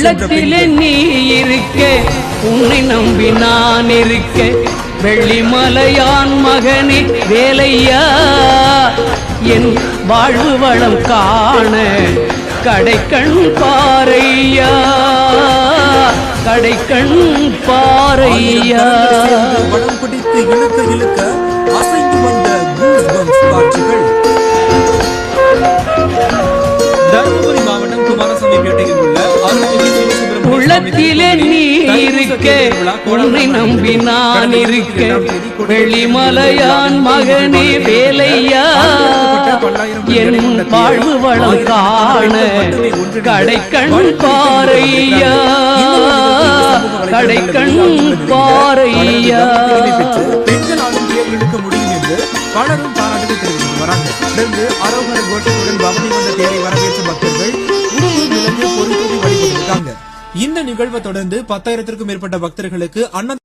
உள்ளத்திலே நீ இருக்க, உன்னை நம்பி நான் இருக்க, வெள்ளிமலையான் மகனே வேலையா, என் வாழ்வு வளம் காண கடைக்கண் பாரையா, கடைக்கண் பாரையா. படம் பிடித்து இழுக்க இழுக்க அசைந்து வந்த கூஸ்பம்ப்ஸ் காட்சிகள். தர்மபுரி மாவட்டம் குமாரசாமிப்பேட்டையில் உள்ள உள்ளத்திலே நீ இருக்க, உன்னை நம்பி நான் இருக்க, வெள்ளிமலையான் மகனே வேலையா, என் வாழ்வு வளம் காண கடைக்கண் பாரையா, கடைக்கண் பாரையா. பெண்களாலும் தேர் இழுக்க முடியும் என்று பலரும் பாராட்டு தெரிவித்து வராங்க. தொடர்ந்து அரோகர கோஷத்துடன் பவனி வந்த தேரை வரவேற்ற பக்தர்கள் உணவு விலங்கு பொறுப்பொருள் வழிபட்டிருக்காங்க. இந்த நிகழ்வை தொடர்ந்து 10,000க்கும் மேற்பட்ட பக்தர்களுக்கு அன்ன